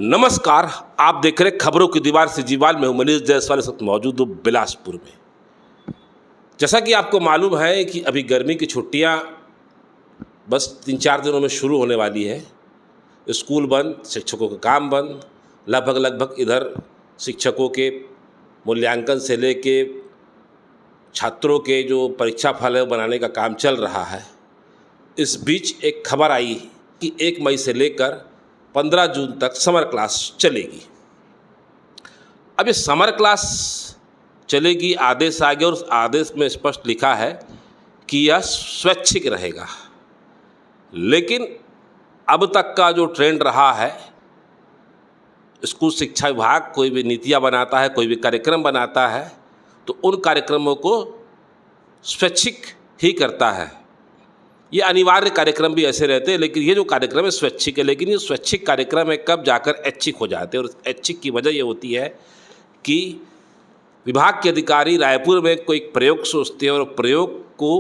नमस्कार। आप देख रहे खबरों की दीवार से जीवाल में हूं मनीष जायसवाल। इस वक्त मौजूद हूं बिलासपुर में। जैसा कि आपको मालूम है कि अभी गर्मी की छुट्टियां बस 3-4 दिनों में शुरू होने वाली है। स्कूल बंद, शिक्षकों का काम बंद, लगभग इधर शिक्षकों के मूल्यांकन से लेके छात्रों के जो परीक्षा फल बनाने का काम चल रहा है। इस बीच एक खबर आई कि 1 मई से लेकर 15 जून तक समर क्लास चलेगी। अब ये समर क्लास चलेगी, आदेश आ गया और उस आदेश में स्पष्ट लिखा है कि यह स्वैच्छिक रहेगा। लेकिन अब तक का जो ट्रेंड रहा है, स्कूल शिक्षा विभाग कोई भी नीतियाँ बनाता है, कोई भी कार्यक्रम बनाता है तो उन कार्यक्रमों को स्वैच्छिक ही करता है। ये अनिवार्य कार्यक्रम भी ऐसे रहते हैं, लेकिन ये जो कार्यक्रम है स्वैच्छिक है। लेकिन ये स्वैच्छिक कार्यक्रम है कब जाकर ऐच्छिक हो जाते हैं। और ऐच्छिक की वजह ये होती है कि विभाग के अधिकारी रायपुर में कोई प्रयोग सोचते हैं और प्रयोग को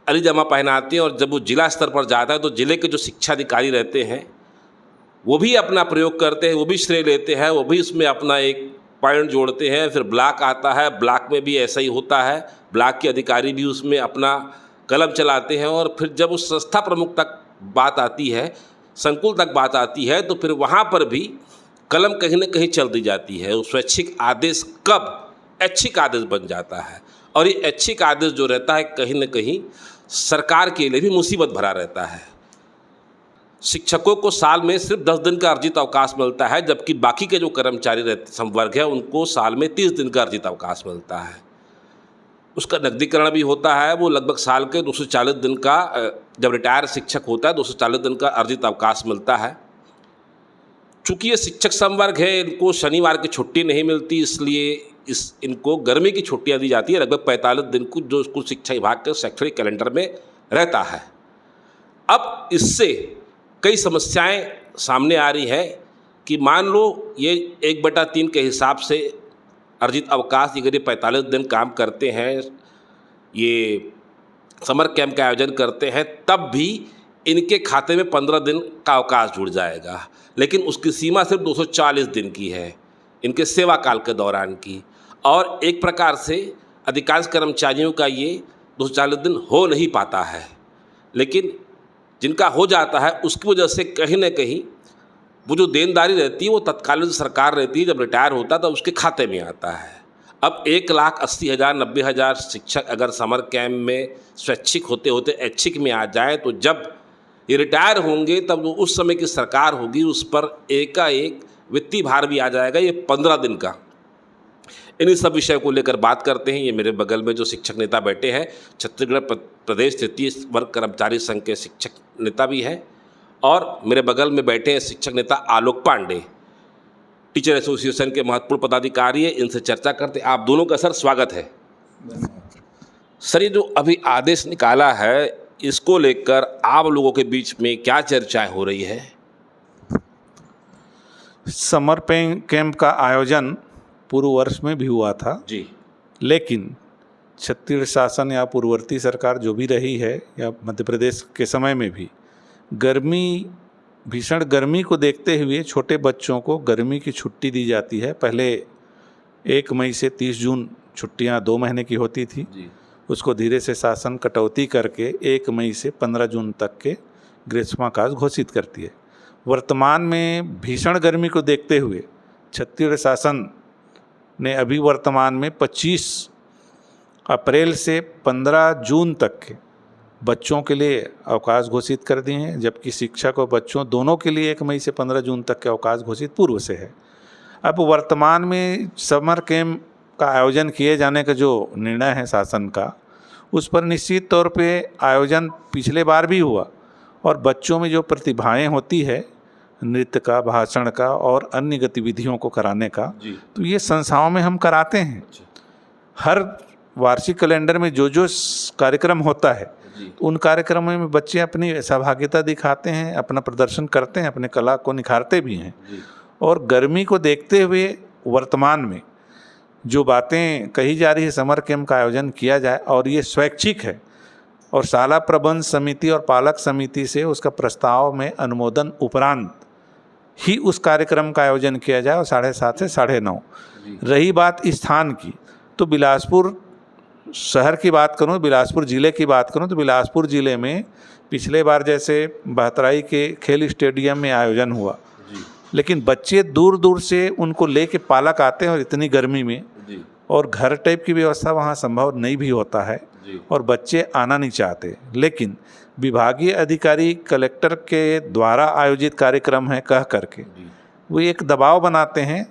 अलीजमा पहनाते हैं, और जब वो जिला स्तर पर जाता है तो जिले के जो शिक्षा अधिकारी रहते हैं वो भी अपना प्रयोग करते हैं, वो भी श्रेय लेते हैं, वो भी उसमें अपना एक पॉइंट जोड़ते हैं। फिर ब्लॉक आता है, ब्लॉक में भी ऐसा ही होता है, ब्लॉक के अधिकारी भी उसमें अपना कलम चलाते हैं। और फिर जब उस संस्था प्रमुख तक बात आती है, संकुल तक बात आती है, तो फिर वहाँ पर भी कलम कहीं न कहीं चल दी जाती है। उस स्वैच्छिक आदेश कब ऐच्छिक आदेश बन जाता है, और ये ऐच्छिक आदेश जो रहता है कहीं न कहीं सरकार के लिए भी मुसीबत भरा रहता है। शिक्षकों को साल में सिर्फ 10 दिन का अर्जित अवकाश मिलता है, जबकि बाकी के जो कर्मचारी रहते संवर्ग है उनको साल में 30 दिन का अर्जित अवकाश मिलता है। उसका नकदीकरण भी होता है। वो लगभग साल के 240 दिन का, जब रिटायर शिक्षक होता है 240 दिन का अर्जित अवकाश मिलता है। चूँकि ये शिक्षक संवर्ग है, इनको शनिवार की छुट्टी नहीं मिलती, इसलिए इनको गर्मी की छुट्टियां दी जाती है, लगभग 45 दिन को, जो स्कूल शिक्षा विभाग के शैक्षणिक कैलेंडर में रहता है। अब इससे कई समस्याएं सामने आ रही हैं कि मान लो ये 1/3 के हिसाब से अर्जित अवकाश, अगर ये 45 दिन काम करते हैं, ये समर कैंप का आयोजन करते हैं, तब भी इनके खाते में 15 दिन का अवकाश जुड़ जाएगा। लेकिन उसकी सीमा सिर्फ 240 दिन की है, इनके सेवा काल के दौरान की। और एक प्रकार से अधिकांश कर्मचारियों का ये 240 दिन हो नहीं पाता है, लेकिन जिनका हो जाता है उसकी वजह से कहीं न कहीं वो जो देनदारी रहती है वो तत्कालीन सरकार रहती है, जब रिटायर होता है तब उसके खाते में आता है। अब 1,80,000 90,000 शिक्षक अगर समर कैंप में स्वैच्छिक होते होते ऐच्छिक में आ जाए, तो जब ये रिटायर होंगे तब वो उस समय की सरकार होगी, उस पर एकाएक वित्तीय भार भी आ जाएगा, ये 15 दिन का। इन्हीं सब विषय को लेकर बात करते हैं। ये मेरे बगल में जो शिक्षक नेता बैठे हैं, छत्तीसगढ़ प्रदेश तृतीय वर्ग कर्मचारी संघ के शिक्षक नेता भी हैं, और मेरे बगल में बैठे हैं शिक्षक नेता आलोक पांडे, टीचर एसोसिएशन के महत्वपूर्ण पदाधिकारी है। इनसे चर्चा करते हैं। आप दोनों का सर स्वागत है। सर, ये जो अभी आदेश निकाला है, इसको लेकर आप लोगों के बीच में क्या चर्चाएं हो रही है? समर कैंप का आयोजन पूर्व वर्ष में भी हुआ था जी, लेकिन छत्तीसगढ़ शासन या पूर्ववर्ती सरकार जो भी रही है, या मध्य प्रदेश के समय में भी, भीषण गर्मी को देखते हुए छोटे बच्चों को गर्मी की छुट्टी दी जाती है। पहले 1 मई से 30 जून छुट्टियां 2 महीने की होती थी जी। उसको धीरे से शासन कटौती करके 1 मई से 15 जून तक के ग्रीष्मावकाश घोषित करती है। वर्तमान में भीषण गर्मी को देखते हुए छत्तीसगढ़ शासन ने अभी वर्तमान में 25 अप्रैल से 15 जून तक के बच्चों के लिए अवकाश घोषित कर दिए हैं, जबकि शिक्षक और बच्चों दोनों के लिए 1 मई से 15 जून तक के अवकाश घोषित पूर्व से है। अब वर्तमान में समर कैंप का आयोजन किए जाने का जो निर्णय है शासन का, उस पर निश्चित तौर पे आयोजन पिछले बार भी हुआ, और बच्चों में जो प्रतिभाएं होती है, नृत्य का, भाषण का और अन्य गतिविधियों को कराने का, तो ये संस्थाओं में हम कराते हैं। हर वार्षिक कैलेंडर में जो जो कार्यक्रम होता है, उन कार्यक्रमों में बच्चे अपनी सहभागिता दिखाते हैं, अपना प्रदर्शन करते हैं, अपने कला को निखारते भी हैं। और गर्मी को देखते हुए वर्तमान में जो बातें कही जा रही है, समर कैंप का आयोजन किया जाए, और ये स्वैच्छिक है, और शाला प्रबंध समिति और पालक समिति से उसका प्रस्ताव में अनुमोदन उपरांत ही उस कार्यक्रम का आयोजन किया जाए और 7:30 से 9:30। रही बात स्थान की, तो बिलासपुर शहर की बात करूं, बिलासपुर ज़िले की बात करूं, तो बिलासपुर ज़िले में पिछले बार जैसे बहतराई के खेल स्टेडियम में आयोजन हुआ, लेकिन बच्चे दूर दूर से उनको लेके पालक आते हैं और इतनी गर्मी में, और घर टाइप की व्यवस्था वहाँ संभव नहीं भी होता है और बच्चे आना नहीं चाहते। लेकिन विभागीय अधिकारी कलेक्टर के द्वारा आयोजित कार्यक्रम है कह करके वो एक दबाव बनाते हैं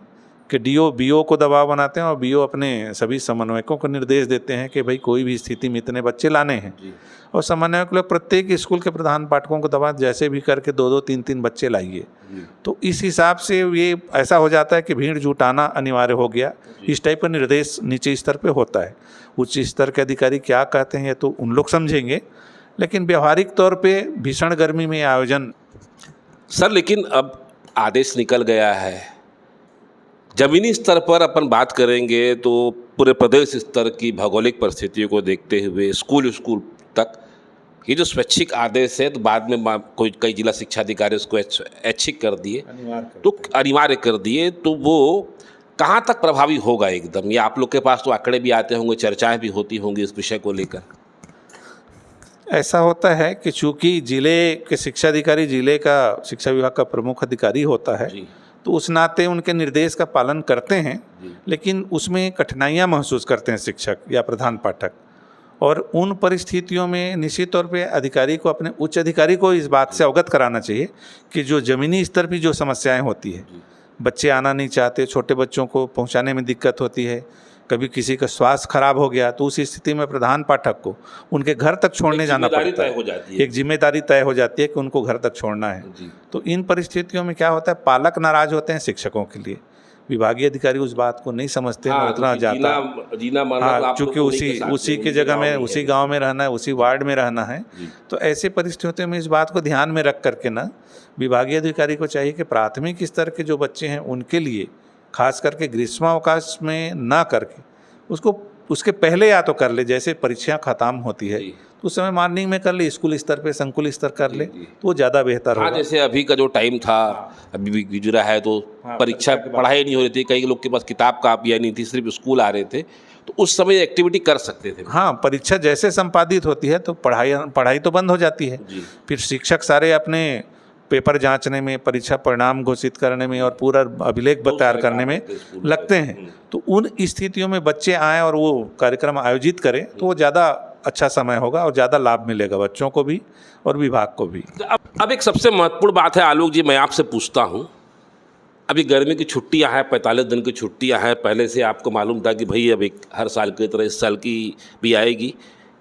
कि डीओ बीओ को दबाव बनाते हैं और बीओ अपने सभी समन्वयकों को निर्देश देते हैं कि भाई कोई भी स्थिति में इतने बच्चे लाने हैं, और समन्वयक लोग प्रत्येक स्कूल के प्रधान पाठकों को दबा जैसे भी करके 2-2, 3-3 बच्चे लाइए। तो इस हिसाब से ये ऐसा हो जाता है कि भीड़ जुटाना अनिवार्य हो गया। इस टाइप का निर्देश नीचे स्तर पे होता है। उच्च स्तर के अधिकारी क्या कहते हैं तो उन लोग समझेंगे, लेकिन व्यवहारिक तौर पे भीषण गर्मी में आयोजन। सर लेकिन अब आदेश निकल गया है, जमीनी स्तर पर अपन बात करेंगे तो पूरे प्रदेश स्तर की भौगोलिक परिस्थितियों को देखते हुए स्कूल तक ये जो स्वैच्छिक आदेश है, तो बाद में कोई कई जिला शिक्षा अधिकारी उसको ऐच्छिक कर दिए, तो अनिवार्य कर दिए, तो वो कहाँ तक प्रभावी होगा एकदम? या आप लोग के पास तो आंकड़े भी आते होंगे, चर्चाएं भी होती होंगी इस विषय को लेकर? ऐसा होता है कि चूंकि जिले के शिक्षा अधिकारी जिले का शिक्षा विभाग का प्रमुख अधिकारी होता है, तो उस नाते उनके निर्देश का पालन करते हैं, लेकिन उसमें कठिनाइयां महसूस करते हैं शिक्षक या प्रधान पाठक। और उन परिस्थितियों में निश्चित तौर पे अधिकारी को, अपने उच्च अधिकारी को इस बात से अवगत कराना चाहिए कि जो ज़मीनी स्तर पर जो समस्याएं होती है, बच्चे आना नहीं चाहते, छोटे बच्चों को पहुंचाने में दिक्कत होती है, कभी किसी का स्वास्थ्य खराब हो गया, तो उस स्थिति में प्रधान पाठक को उनके घर तक छोड़ने जाना पड़ता है। एक जिम्मेदारी तय हो जाती है कि उनको घर तक छोड़ना है। तो इन परिस्थितियों में क्या होता है, पालक नाराज होते हैं शिक्षकों के लिए, विभागीय अधिकारी उस बात को नहीं समझते हैं उतना ज़्यादा। हाँ, चूँकि उसी की जगह में, उसी गांव में रहना है, उसी वार्ड में रहना है, तो ऐसी परिस्थितियों में इस बात को ध्यान में रख करके ना विभागीय अधिकारी को चाहिए कि प्राथमिक स्तर के जो बच्चे हैं उनके लिए खास करके ग्रीष्मावकाश में ना करके उसको उसके पहले या तो कर ले, जैसे परीक्षा खत्म होती है तो उस समय मॉर्निंग में कर ले, स्कूल स्तर पे संकुल स्तर कर ले, तो वो ज़्यादा बेहतर होगा। जैसे अभी का जो टाइम था, अभी भी गुजरा है, तो परीक्षा पढ़ाई नहीं हो रही थी, कई लोग के पास किताब कापियाँ नहीं थी, सिर्फ स्कूल आ रहे थे, तो उस समय एक्टिविटी कर सकते थे। हाँ, परीक्षा जैसे संपादित होती है तो पढ़ाई तो बंद हो जाती है, फिर शिक्षक सारे अपने पेपर जांचने में, परीक्षा परिणाम घोषित करने में और पूरा अभिलेख तैयार करने में लगते हैं। तो उन स्थितियों में बच्चे आएँ और वो कार्यक्रम आयोजित करें तो वो ज़्यादा अच्छा समय होगा और ज़्यादा लाभ मिलेगा बच्चों को भी और विभाग को भी। अब एक सबसे महत्वपूर्ण बात है आलोक जी, मैं आपसे पूछता हूँ, अभी गर्मी की छुट्टियाँ हैं, 45 दिन की छुट्टियाँ हैं, पहले से आपको मालूम था कि भाई अब एक हर साल की तरह इस साल की भी आएगी,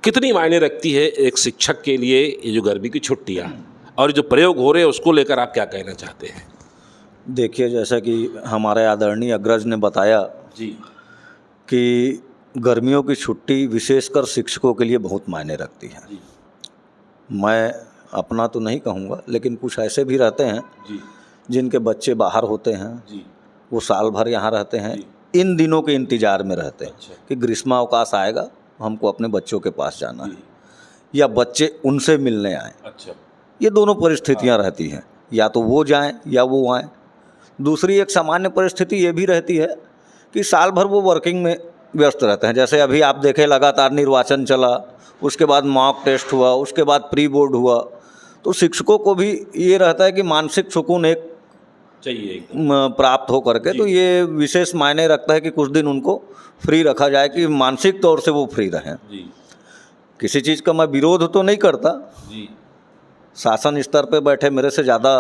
कितनी मायने रखती है एक शिक्षक के लिए ये जो गर्मी की छुट्टियाँ और जो प्रयोग हो रहे हैं उसको लेकर आप क्या कहना चाहते हैं? देखिए, जैसा कि हमारे आदरणीय अग्रज ने बताया जी कि गर्मियों की छुट्टी विशेषकर शिक्षकों के लिए बहुत मायने रखती है। मैं अपना तो नहीं कहूँगा, लेकिन कुछ ऐसे भी रहते हैं जिनके बच्चे बाहर होते हैं, वो साल भर यहाँ रहते हैं, इन दिनों के इंतज़ार में रहते हैं कि ग्रीष्मावकाश आएगा, हमको अपने बच्चों के पास जाना है या बच्चे उनसे मिलने आए। ये दोनों परिस्थितियाँ रहती हैं, या तो वो जाएं या वो आएँ। दूसरी एक सामान्य परिस्थिति ये भी रहती है कि साल भर वो वर्किंग में व्यस्त रहते हैं। जैसे अभी आप देखें, लगातार निर्वाचन चला, उसके बाद मॉक टेस्ट हुआ, उसके बाद प्री बोर्ड हुआ, तो शिक्षकों को भी ये रहता है कि मानसिक सुकून एक चाहिए प्राप्त हो करके, तो ये विशेष मायने रखता है कि कुछ दिन उनको फ्री रखा जाए कि मानसिक तौर से वो फ्री रहें। किसी चीज़ का मैं विरोध तो नहीं करता, शासन स्तर पे बैठे मेरे से ज़्यादा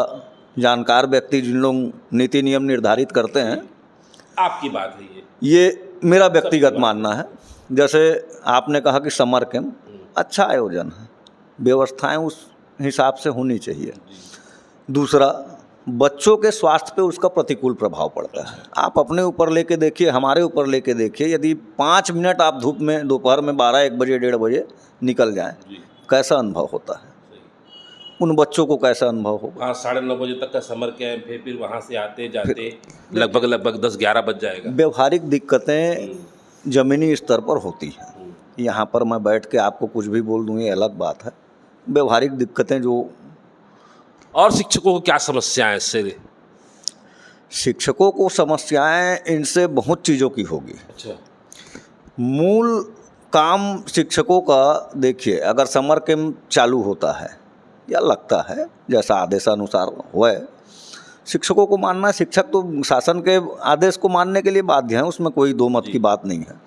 जानकार व्यक्ति जिन लोग नीति नियम निर्धारित करते हैं, आपकी बात है ये मेरा व्यक्तिगत मानना है। जैसे आपने कहा कि समर कैंप अच्छा आयोजन है, व्यवस्थाएं उस हिसाब से होनी चाहिए। दूसरा, बच्चों के स्वास्थ्य पे उसका प्रतिकूल प्रभाव पड़ता है। आप अपने ऊपर लेके देखिए, हमारे ऊपर लेके देखिए, यदि 5 मिनट आप धूप में दोपहर में 12-1 बजे 1:30 बजे निकल जाएं, कैसा अनुभव होता है, उन बच्चों को कैसा अनुभव होगा। 9:30 बजे तक का समर कैंप है, फिर वहाँ से आते जाते लगभग 10-11 बज जाएगा। व्यवहारिक दिक्कतें ज़मीनी स्तर पर होती हैं। यहाँ पर मैं बैठ के आपको कुछ भी बोल दूँ ये अलग बात है। व्यवहारिक दिक्कतें जो, और शिक्षकों को क्या समस्या है इससे? शिक्षकों को समस्याएं इनसे बहुत चीज़ों की होगी। अच्छा। मूल काम शिक्षकों का देखिए, अगर समर कैंप चालू होता है या लगता है, जैसा आदेशानुसार हुए, शिक्षकों को मानना है। शिक्षक तो शासन के आदेश को मानने के लिए बाध्य हैं, उसमें कोई दो मत की बात नहीं है।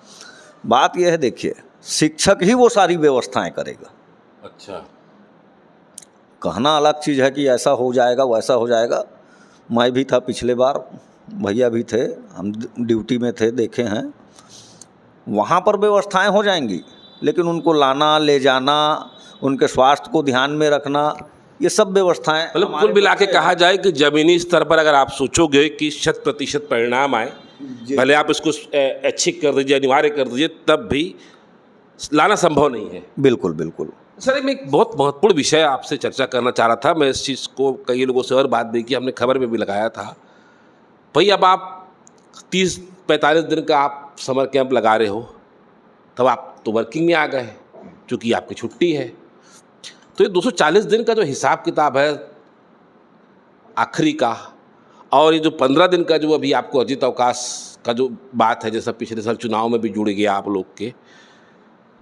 बात यह है, देखिए, शिक्षक ही वो सारी व्यवस्थाएं करेगा। अच्छा। कहना अलग चीज़ है कि ऐसा हो जाएगा वैसा हो जाएगा। मैं भी था पिछले बार, भैया भी थे, हम ड्यूटी में थे, देखे हैं। वहाँ पर व्यवस्थाएं हो जाएंगी, लेकिन उनको लाना ले जाना, उनके स्वास्थ्य को ध्यान में रखना, ये सब व्यवस्थाएं, मतलब कुल मिला के कहा जाए कि जमीनी स्तर पर अगर आप सोचोगे कि 100% परिणाम आए, भले आप इसको ऐच्छिक कर दीजिए, अनिवार्य कर दीजिए, तब भी लाना संभव नहीं है। बिल्कुल बिल्कुल। सर, मैं एक बहुत महत्वपूर्ण विषय आपसे चर्चा करना चाह रहा था। मैं इस चीज़ को कई लोगों से और बात भी की, हमने खबर में भी लगाया था। भाई, अब आप 30-45 दिन का आप समर कैंप लगा रहे हो, तब आप तो वर्किंग में आ गए क्योंकि आपकी छुट्टी है। तो ये 240 दिन का जो हिसाब किताब है आखिरी का, और ये जो 15 दिन का जो अभी आपको अर्जित अवकाश का जो बात है, जैसा पिछले साल चुनाव में भी जुड़ गया आप लोग के,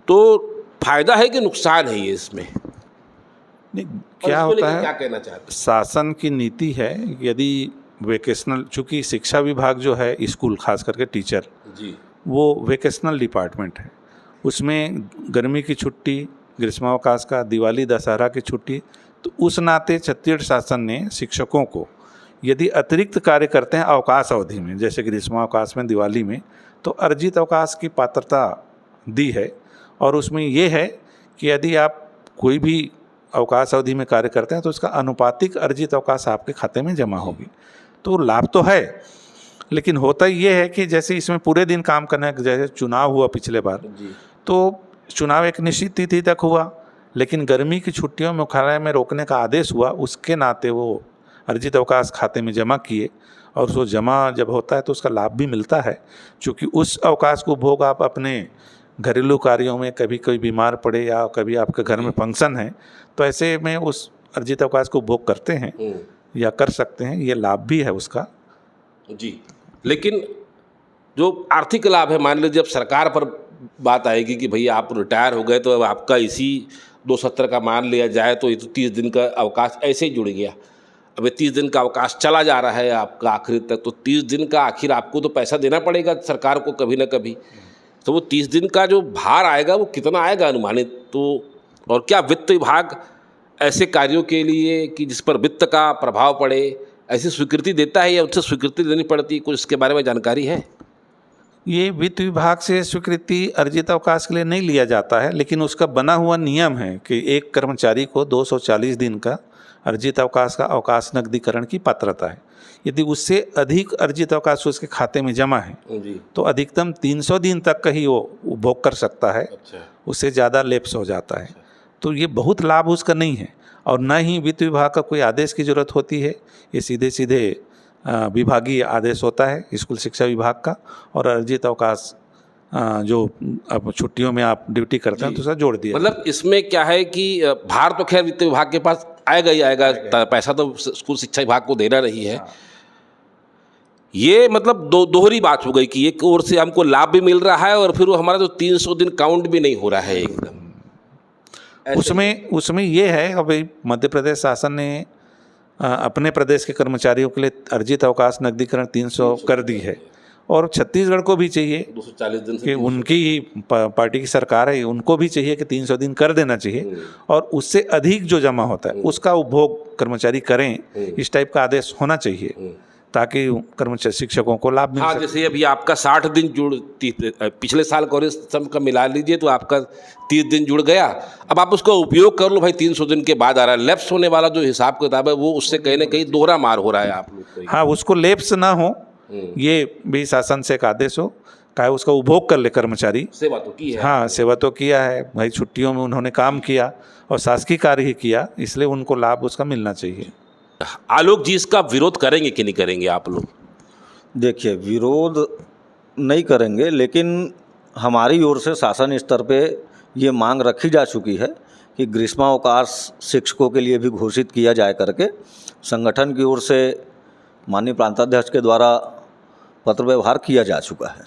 तो फायदा है कि नुकसान है ये इसमें? नहीं, क्या होता है, क्या कहना चाहते हैं? शासन की नीति है, यदि वेकेशनल, चूँकि शिक्षा विभाग जो है, स्कूल खास करके टीचर जी, वो वेकेशनल डिपार्टमेंट है। उसमें गर्मी की छुट्टी, ग्रीष्मावकाश का, दिवाली दशहरा की छुट्टी, तो उस नाते छत्तीसगढ़ शासन ने शिक्षकों को यदि अतिरिक्त कार्य करते हैं अवकाश अवधि में, जैसे ग्रीष्मावकाश में, दिवाली में, तो अर्जित अवकाश की पात्रता दी है। और उसमें ये है कि यदि आप कोई भी अवकाश अवधि में कार्य करते हैं तो उसका अनुपातिक अर्जित अवकाश आपके खाते में जमा होगी। तो लाभ तो है, लेकिन होता ये है कि जैसे इसमें पूरे दिन काम करना है, जैसे चुनाव हुआ पिछले बार, तो चुनाव एक निश्चित तिथि तक हुआ, लेकिन गर्मी की छुट्टियों में मुख्यालय में रोकने का आदेश हुआ, उसके नाते वो अर्जित अवकाश खाते में जमा किए। और उसको जमा जब होता है तो उसका लाभ भी मिलता है, क्योंकि उस अवकाश को उपभोग आप अपने घरेलू कार्यों में, कभी कोई बीमार पड़े या कभी आपके घर में फंक्शन है, तो ऐसे में उस अर्जित अवकाश को उपभोग करते हैं या कर सकते हैं। ये लाभ भी है उसका। जी, लेकिन जो आर्थिक लाभ है, मान लीजिए जब सरकार पर बात आएगी कि भैया आप रिटायर हो गए, तो अब आपका इसी 270 का मान लिया जाए तो ये तो 30 दिन का अवकाश ऐसे ही जुड़ गया। अब ये 30 दिन का अवकाश चला जा रहा है आपका आखिर तक, तो 30 दिन का आखिर आपको तो पैसा देना पड़ेगा सरकार को कभी ना कभी। तो वो 30 दिन का जो भार आएगा वो कितना आएगा अनुमानित? तो और क्या वित्त विभाग ऐसे कार्यों के लिए कि जिस पर वित्त का प्रभाव पड़े, ऐसी स्वीकृति देता है या उससे स्वीकृति लेनी पड़ती है? कुछ इसके बारे में जानकारी है? ये वित्त विभाग से स्वीकृति अर्जित अवकाश के लिए नहीं लिया जाता है, लेकिन उसका बना हुआ नियम है कि एक कर्मचारी को 240 दिन का अर्जित अवकाश का अवकाश नकदीकरण की पात्रता है। यदि उससे अधिक अर्जित अवकाश उसके खाते में जमा है तो अधिकतम 300 दिन तक का ही वो उपभोग कर सकता है। अच्छा। उससे ज़्यादा लैप्स हो जाता है। तो ये बहुत लाभ उसका नहीं है, और न ही वित्त विभाग का कोई आदेश की ज़रूरत होती है। ये सीधे सीधे विभागीय आदेश होता है स्कूल शिक्षा विभाग का, और अर्जित अवकाश जो अब छुट्टियों में आप ड्यूटी करते हैं तो उसका जोड़ दिया। मतलब इसमें क्या है कि भार तो खैर वित्त विभाग के पास आएगा ही आएगा, पैसा तो स्कूल शिक्षा विभाग को देना रही है। ये मतलब दोहरी बात हो गई कि एक ओर से हमको लाभ भी मिल रहा है और फिर वो हमारा जो 300 दिन काउंट भी नहीं हो रहा है एकदम। उसमें ये है, अभी मध्य प्रदेश शासन ने अपने प्रदेश के कर्मचारियों के लिए अर्जित अवकाश नकदीकरण 300 कर दी है, और छत्तीसगढ़ को भी चाहिए 240 दिन कि उनकी ही पार्टी की सरकार है, उनको भी चाहिए कि 300 दिन कर देना चाहिए, और उससे अधिक जो जमा होता है उसका उपभोग कर्मचारी करें, इस टाइप का आदेश होना चाहिए ताकि कर्मचारी शिक्षकों को लाभ मिल सके। जैसे अभी आपका 60 दिन पिछले साल कॉलेज सम का मिला लीजिए तो आपका 30 दिन जुड़ गया। अब आप उसका उपयोग कर लो भाई, 300 दिन के बाद आ रहा है। लैप्स होने वाला जो हिसाब किताब है वो उससे कहीं ना कहीं दोहरा मार हो रहा है आप लोग को। हाँ, उसको लैप्स ना हो, ये भी शासन से एक आदेश हो, चाहे उसका उपभोग कर ले कर्मचारी। सेवा तो की है। हाँ, सेवा तो किया है भाई, छुट्टियों में उन्होंने काम किया और शासकीय कार्य ही किया, इसलिए उनको लाभ उसका मिलना चाहिए। आलोक जी, इसका विरोध करेंगे कि नहीं करेंगे आप लोग? देखिए, विरोध नहीं करेंगे, लेकिन हमारी ओर से शासन स्तर पे ये मांग रखी जा चुकी है कि ग्रीष्मावकाश शिक्षकों के लिए भी घोषित किया जाए करके। संगठन की ओर से माननीय प्रांताध्यक्ष के द्वारा पत्र व्यवहार किया जा चुका है।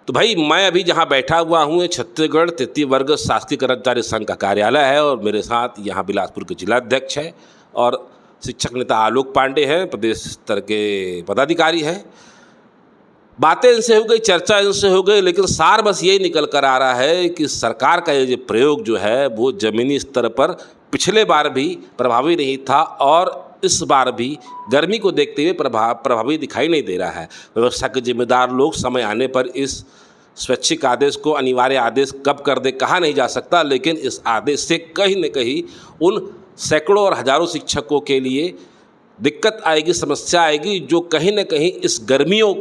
तो भाई मैं अभी जहाँ बैठा हुआ हूँ ये छत्तीसगढ़ तृतीय वर्ग शासकीय कर्मचारी संघ का कार्यालय है और मेरे साथ यहाँ बिलासपुर के जिलाध्यक्ष हैं और शिक्षक नेता आलोक पांडे हैं, प्रदेश स्तर के पदाधिकारी हैं। बातें इनसे हो गई, चर्चा इनसे हो गई, लेकिन सार बस यही निकल कर आ रहा है कि सरकार का ये प्रयोग जो है वो ज़मीनी स्तर पर पिछले बार भी प्रभावी नहीं था और इस बार भी गर्मी को देखते हुए प्रभावी दिखाई नहीं दे रहा है। व्यवस्था के जिम्मेदार लोग समय आने पर इस स्वैच्छिक आदेश को अनिवार्य आदेश कब कर दे कहा नहीं जा सकता, लेकिन इस आदेश से कहीं न कहीं उन सैकड़ों और हजारों शिक्षकों के लिए दिक्कत आएगी, समस्या आएगी, जो कहीं न कहीं इस गर्मियों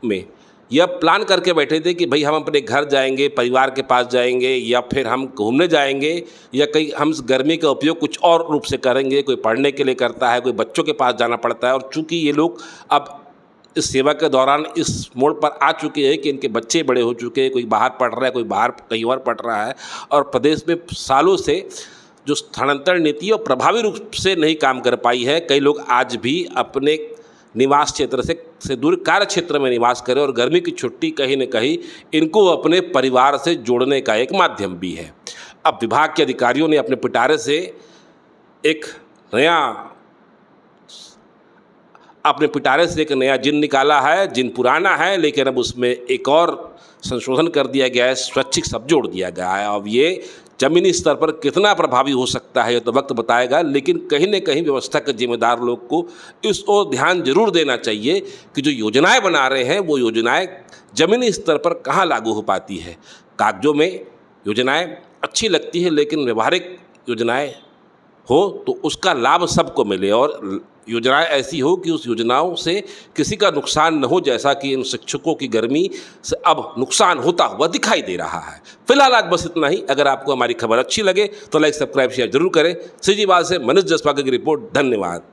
में यह प्लान करके बैठे थे कि भाई हम अपने घर जाएंगे, परिवार के पास जाएंगे या फिर हम घूमने जाएंगे या कहीं हम इस गर्मी का उपयोग कुछ और रूप से करेंगे। कोई पढ़ने के लिए करता है, कोई बच्चों के पास जाना पड़ता है और चूंकि ये लोग अब इस सेवा के दौरान इस मोड़ पर आ चुके हैं कि इनके बच्चे बड़े हो चुके हैं, कोई बाहर पढ़ रहा है, कोई बाहर कहीं और पढ़ रहा है और प्रदेश में सालों से जो स्थानांतरण नीति और प्रभावी रूप से नहीं काम कर पाई है। कई लोग आज भी अपने निवास क्षेत्र से दूर कार्य क्षेत्र में निवास करें और गर्मी की छुट्टी कहीं न कहीं इनको अपने परिवार से जोड़ने का एक माध्यम भी है। अब विभाग के अधिकारियों ने अपने पिटारे से एक नया जिन निकाला है। जिन पुराना है लेकिन अब उसमें एक और संशोधन कर दिया गया है, स्वैच्छिक शब्द जोड़ दिया गया है। अब ये ज़मीनी स्तर पर कितना प्रभावी हो सकता है ये तो वक्त बताएगा, लेकिन कहीं न कहीं व्यवस्था के जिम्मेदार लोग को इस ओर ध्यान जरूर देना चाहिए कि जो योजनाएं बना रहे हैं वो योजनाएं ज़मीनी स्तर पर कहाँ लागू हो पाती है। कागजों में योजनाएं अच्छी लगती है लेकिन व्यवहारिक योजनाएं हो तो उसका लाभ सबको मिले और योजनाएं ऐसी हो कि उस योजनाओं से किसी का नुकसान न हो, जैसा कि इन शिक्षकों की गर्मी से अब नुकसान होता हुआ दिखाई दे रहा है। फिलहाल आज बस इतना ही। अगर आपको हमारी खबर अच्छी लगे तो लाइक, सब्सक्राइब, शेयर जरूर करें। सीजीवाल से मनीष जसवाल की रिपोर्ट। धन्यवाद।